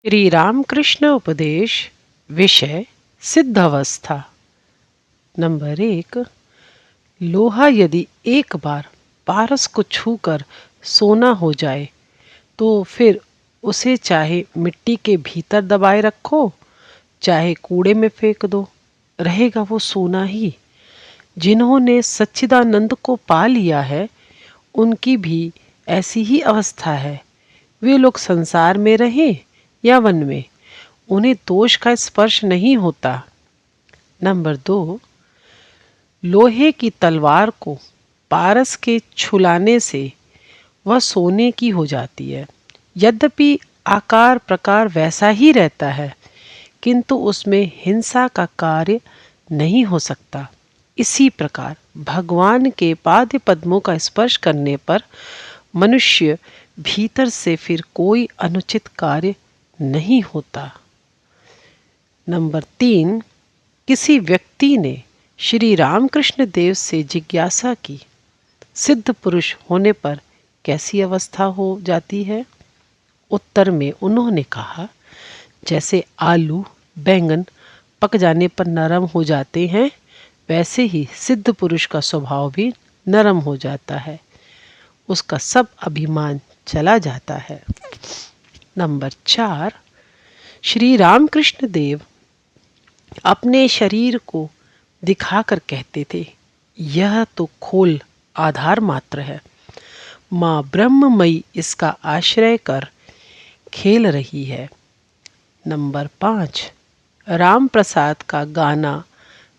श्री रामकृष्ण उपदेश विषय सिद्ध अवस्था। नंबर 1। लोहा यदि एक बार पारस को छूकर सोना हो जाए तो फिर उसे चाहे मिट्टी के भीतर दबाए रखो चाहे कूड़े में फेंक दो, रहेगा वो सोना ही। जिन्होंने सच्चिदानंद को पा लिया है उनकी भी ऐसी ही अवस्था है। वे लोग संसार में रहें या वन में, उन्हें दोष का स्पर्श नहीं होता। नंबर 2। लोहे की तलवार को पारस के छुलाने से वह सोने की हो जाती है। यद्यपि आकार प्रकार वैसा ही रहता है किंतु उसमें हिंसा का कार्य नहीं हो सकता। इसी प्रकार भगवान के पाद पद्मों का स्पर्श करने पर मनुष्य भीतर से फिर कोई अनुचित कार्य नहीं होता। नंबर 3। किसी व्यक्ति ने श्री रामकृष्ण देव से जिज्ञासा की, सिद्ध पुरुष होने पर कैसी अवस्था हो जाती है? उत्तर में उन्होंने कहा, जैसे आलू बैंगन पक जाने पर नरम हो जाते हैं वैसे ही सिद्ध पुरुष का स्वभाव भी नरम हो जाता है, उसका सब अभिमान चला जाता है। नंबर 4। श्री रामकृष्ण देव अपने शरीर को दिखाकर कहते थे, यह तो खोल आधार मात्र है, माँ ब्रह्ममयी इसका आश्रय कर खेल रही है। नंबर 5। राम प्रसाद का गाना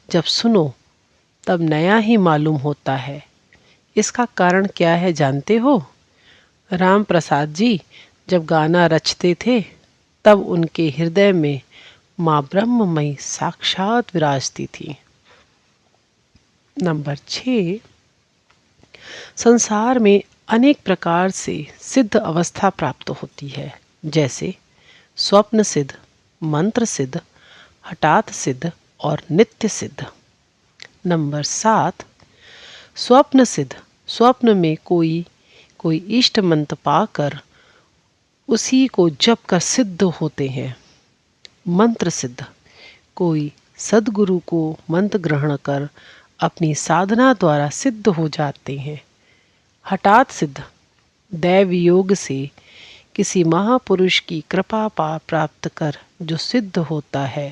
जब सुनो तब नया ही मालूम होता है। इसका कारण क्या है जानते हो? राम प्रसाद जी जब गाना रचते थे तब उनके हृदय में माँ ब्रह्ममयी साक्षात विराजती थी। नंबर 6। संसार में अनेक प्रकार से सिद्ध अवस्था प्राप्त होती है, जैसे स्वप्न सिद्ध, मंत्र सिद्ध, हठात सिद्ध और नित्य सिद्ध। नंबर 7। स्वप्न सिद्ध, स्वप्न में कोई इष्ट मंत्र पाकर उसी को जप कर सिद्ध होते हैं। मंत्र सिद्ध, कोई सद्गुरु को मंत्र ग्रहण कर अपनी साधना द्वारा सिद्ध हो जाते हैं। हठात सिद्ध, दैव योग से किसी महापुरुष की कृपा प्राप्त कर जो सिद्ध होता है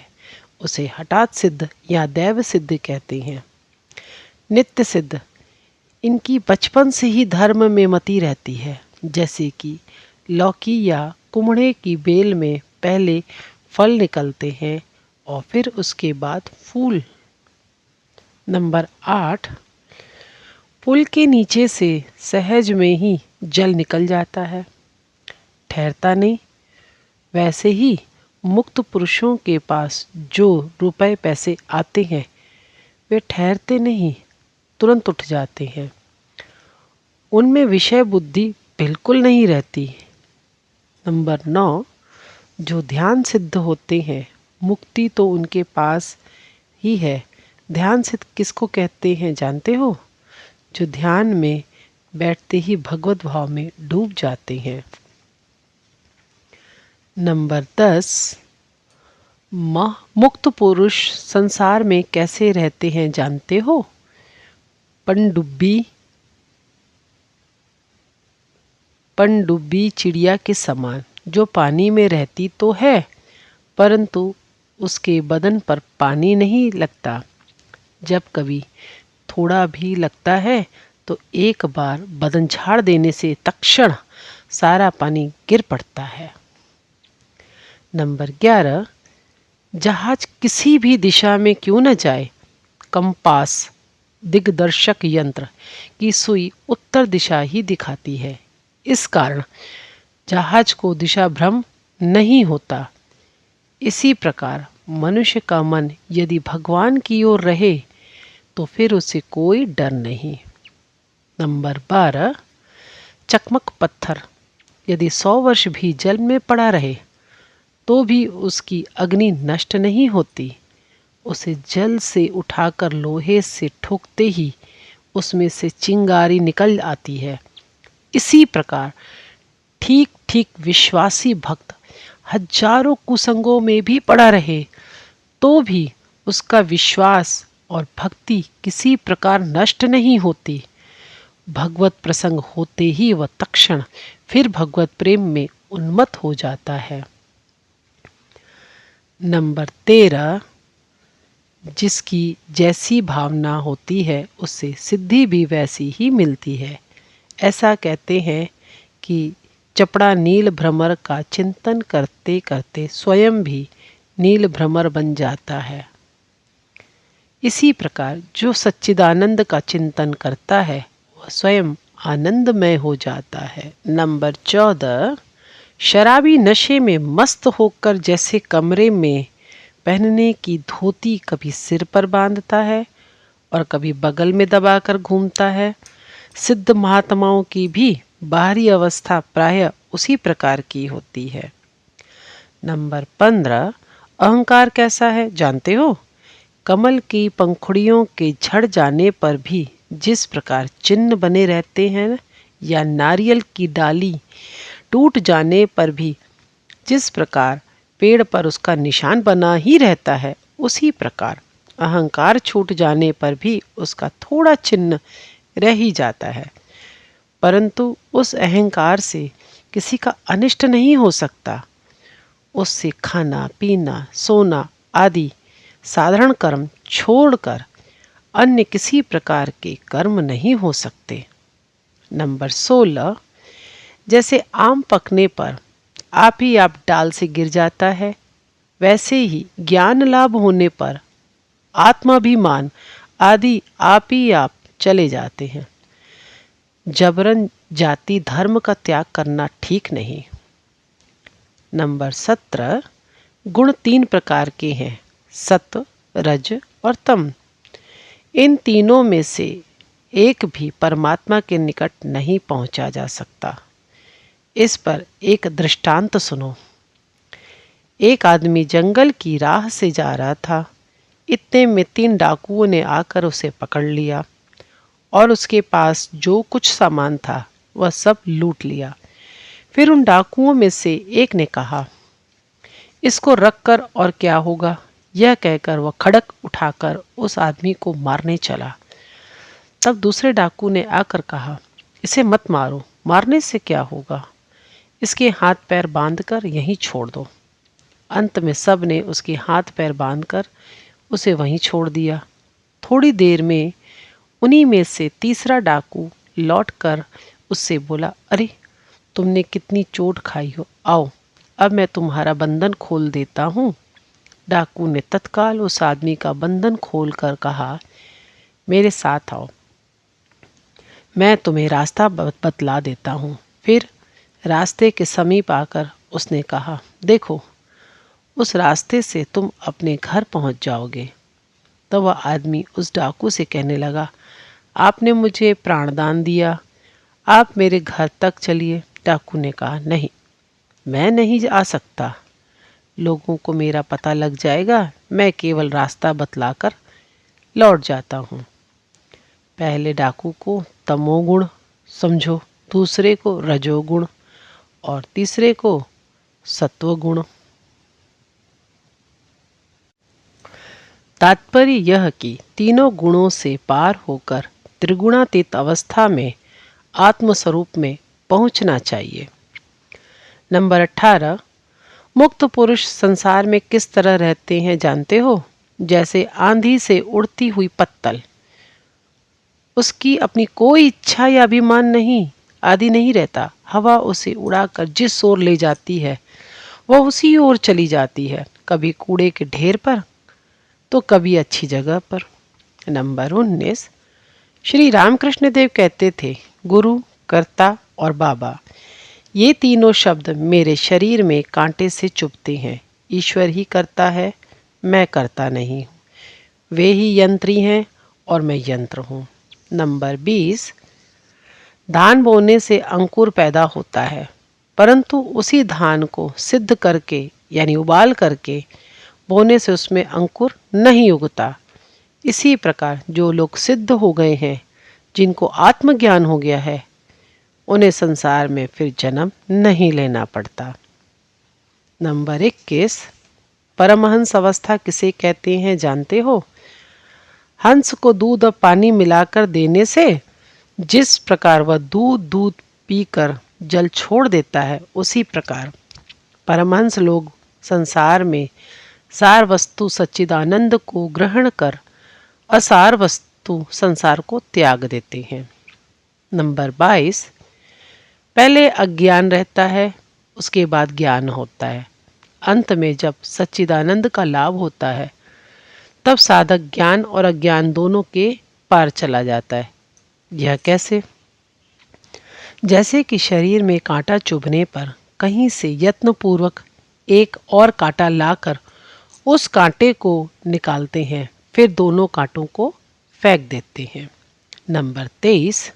उसे हठात सिद्ध या दैव सिद्ध कहते हैं। नित्य सिद्ध, इनकी बचपन से ही धर्म में मति रहती है, जैसे कि लौकी या कुमड़े की बेल में पहले फल निकलते हैं और फिर उसके बाद फूल। नंबर 8। पुल के नीचे से सहज में ही जल निकल जाता है, ठहरता नहीं। वैसे ही मुक्त पुरुषों के पास जो रुपए पैसे आते हैं वे ठहरते नहीं, तुरंत उठ जाते हैं। उनमें विषय बुद्धि बिल्कुल नहीं रहती। नंबर 9। जो ध्यान सिद्ध होते हैं मुक्ति तो उनके पास ही है। ध्यान सिद्ध किसको कहते हैं जानते हो? जो ध्यान में बैठते ही भगवत भाव में डूब जाते हैं। नंबर 10। मुक्त पुरुष संसार में कैसे रहते हैं जानते हो? पनडुब्बी चिड़िया के समान, जो पानी में रहती तो है परंतु उसके बदन पर पानी नहीं लगता। जब कभी थोड़ा भी लगता है तो एक बार बदन झाड़ देने से तत्क्षण सारा पानी गिर पड़ता है। नंबर 11। जहाज किसी भी दिशा में क्यों न जाए, कंपास दिग्दर्शक यंत्र की सुई उत्तर दिशा ही दिखाती है। इस कारण जहाज को दिशा भ्रम नहीं होता। इसी प्रकार मनुष्य का मन यदि भगवान की ओर रहे तो फिर उसे कोई डर नहीं। नंबर 12। चकमक पत्थर यदि 100 वर्ष भी जल में पड़ा रहे तो भी उसकी अग्नि नष्ट नहीं होती। उसे जल से उठाकर लोहे से ठोकते ही उसमें से चिंगारी निकल आती है। इसी प्रकार ठीक ठीक विश्वासी भक्त हजारों कुसंगों में भी पड़ा रहे तो भी उसका विश्वास और भक्ति किसी प्रकार नष्ट नहीं होती। भगवत प्रसंग होते ही वह तत्क्षण फिर भगवत प्रेम में उन्मत्त हो जाता है। नंबर 13, जिसकी जैसी भावना होती है उससे सिद्धि भी वैसी ही मिलती है। ऐसा कहते हैं कि चपड़ा नील भ्रमर का चिंतन करते करते स्वयं भी नील भ्रमर बन जाता है। इसी प्रकार जो सच्चिदानंद का चिंतन करता है वह स्वयं आनंदमय हो जाता है। नंबर 14, शराबी नशे में मस्त होकर जैसे कमरे में पहनने की धोती कभी सिर पर बांधता है और कभी बगल में दबाकर घूमता है, सिद्ध महात्माओं की भी बाहरी अवस्था प्रायः उसी प्रकार की होती है। नंबर 15, अहंकार कैसा है जानते हो? कमल की पंखुड़ियों के झड़ जाने पर भी जिस प्रकार चिन्ह बने रहते हैं, या नारियल की डाली टूट जाने पर भी जिस प्रकार पेड़ पर उसका निशान बना ही रहता है, उसी प्रकार अहंकार छूट जाने पर भी उसका थोड़ा चिन्ह रह ही जाता है, परंतु उस अहंकार से किसी का अनिष्ट नहीं हो सकता। उससे खाना पीना सोना आदि साधारण कर्म छोड़कर अन्य किसी प्रकार के कर्म नहीं हो सकते। नंबर 16, जैसे आम पकने पर आप ही आप डाल से गिर जाता है, वैसे ही ज्ञान लाभ होने पर आत्माभिमान आदि आप ही आप चले जाते हैं। जबरन जाति धर्म का त्याग करना ठीक नहीं। नंबर 17, गुण 3 प्रकार के हैं, सत्व रज और तम। इन तीनों में से एक भी परमात्मा के निकट नहीं पहुंचा जा सकता। इस पर एक दृष्टांत सुनो। एक आदमी जंगल की राह से जा रहा था। इतने में 3 डाकुओं ने आकर उसे पकड़ लिया और उसके पास जो कुछ सामान था वह सब लूट लिया। फिर उन डाकुओं में से एक ने कहा, इसको रख कर और क्या होगा। यह कहकर वह खड़क उठाकर उस आदमी को मारने चला। तब दूसरे डाकू ने आकर कहा, इसे मत मारो, मारने से क्या होगा, इसके हाथ पैर बांधकर यहीं छोड़ दो। अंत में सब ने उसके हाथ पैर बांधकर उसे वहीं छोड़ दिया। थोड़ी देर में उन्हीं में से तीसरा डाकू लौटकर उससे बोला, अरे तुमने कितनी चोट खाई हो, आओ अब मैं तुम्हारा बंधन खोल देता हूँ। डाकू ने तत्काल उस आदमी का बंधन खोलकर कहा, मेरे साथ आओ, मैं तुम्हें रास्ता बतला देता हूँ। फिर रास्ते के समीप आकर उसने कहा, देखो उस रास्ते से तुम अपने घर पहुँच जाओगे। तब वह आदमी उस डाकू से कहने लगा, आपने मुझे प्राणदान दिया, आप मेरे घर तक चलिए। डाकू ने कहा, नहीं मैं नहीं आ सकता, लोगों को मेरा पता लग जाएगा, मैं केवल रास्ता बतलाकर लौट जाता हूँ। पहले डाकू को तमोगुण समझो, दूसरे को रजोगुण और तीसरे को सत्वगुण। तात्पर्य यह कि तीनों गुणों से पार होकर त्रिगुणातीत अवस्था में आत्मस्वरूप में पहुंचना चाहिए। नंबर 18, मुक्त पुरुष संसार में किस तरह रहते हैं जानते हो? जैसे आंधी से उड़ती हुई पत्तल। उसकी अपनी कोई इच्छा या अभिमान नहीं आदि नहीं रहता। हवा उसे उड़ाकर जिस ओर ले जाती है वह उसी ओर चली जाती है, कभी कूड़े के ढेर पर तो कभी अच्छी जगह पर। नंबर 19, श्री रामकृष्ण देव कहते थे, गुरु कर्ता और बाबा ये तीनों शब्द मेरे शरीर में कांटे से चुभते हैं। ईश्वर ही करता है, मैं करता नहीं हूँ। वे ही यंत्री हैं और मैं यंत्र हूँ। नंबर 20, धान बोने से अंकुर पैदा होता है, परंतु उसी धान को सिद्ध करके यानी उबाल करके बोने से उसमें अंकुर नहीं उगता। इसी प्रकार जो लोग सिद्ध हो गए हैं, जिनको आत्मज्ञान हो गया है, उन्हें संसार में फिर जन्म नहीं लेना पड़ता। नंबर 21, परमहंस अवस्था किसे कहते हैं जानते हो? हंस को दूध और पानी मिलाकर देने से जिस प्रकार वह दूध दूध पीकर जल छोड़ देता है, उसी प्रकार परमहंस लोग संसार में सार वस्तु सच्चिदानंद को ग्रहण कर असार वस्तु संसार को त्याग देते हैं। नंबर 22, पहले अज्ञान रहता है, उसके बाद ज्ञान होता है। अंत में जब सच्चिदानंद का लाभ होता है, तब साधक ज्ञान और अज्ञान दोनों के पार चला जाता है। यह कैसे? जैसे कि शरीर में कांटा चुभने पर कहीं से यत्नपूर्वक एक और कांटा लाकर उस कांटे को निकालते हैं, फिर दोनों कांटों को फेंक देते हैं। नंबर 23,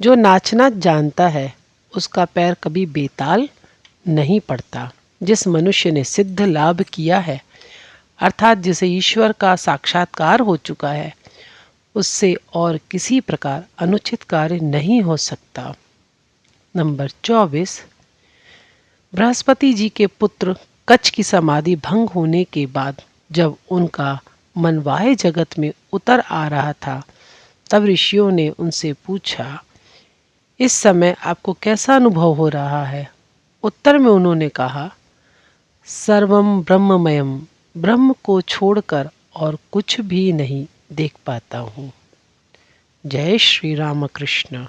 जो नाचना जानता है उसका पैर कभी बेताल नहीं पड़ता। जिस मनुष्य ने सिद्ध लाभ किया है, अर्थात जिसे ईश्वर का साक्षात्कार हो चुका है, उससे और किसी प्रकार अनुचित कार्य नहीं हो सकता। नंबर 24, बृहस्पति जी के पुत्र कच्छ की समाधि भंग होने के बाद जब उनका मन बाह्य जगत में उतर आ रहा था, तब ऋषियों ने उनसे पूछा, इस समय आपको कैसा अनुभव हो रहा है? उत्तर में उन्होंने कहा, सर्वम ब्रह्ममयम, ब्रह्म को छोड़कर और कुछ भी नहीं देख पाता हूँ। जय श्री राम कृष्ण।